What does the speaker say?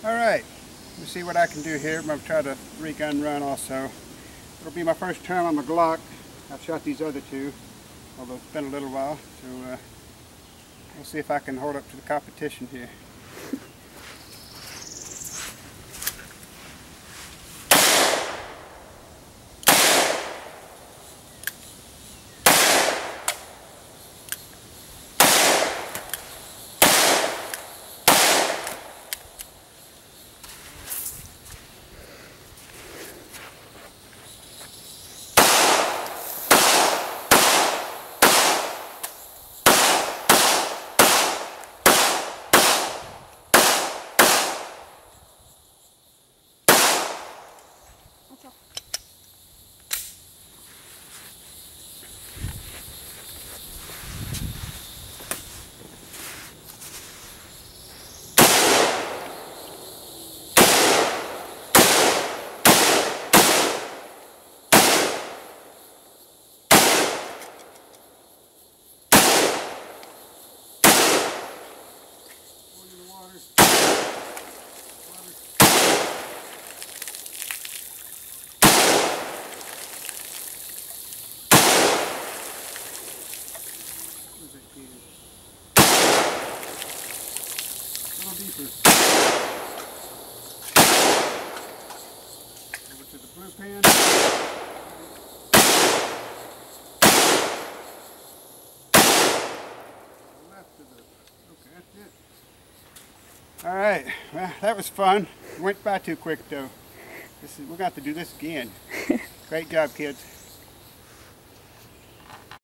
Alright, let me see what I can do here. I'm going to try the 3-gun run also. It'll be my first turn on the Glock. I've shot these other two, although it's been a little while, so we'll see if I can hold up to the competition here. Deeper. Over to the blue pan. Left to the, okay, that's it. Alright, well that was fun. Went by too quick though. We're going to have to do this again. Great job, kids.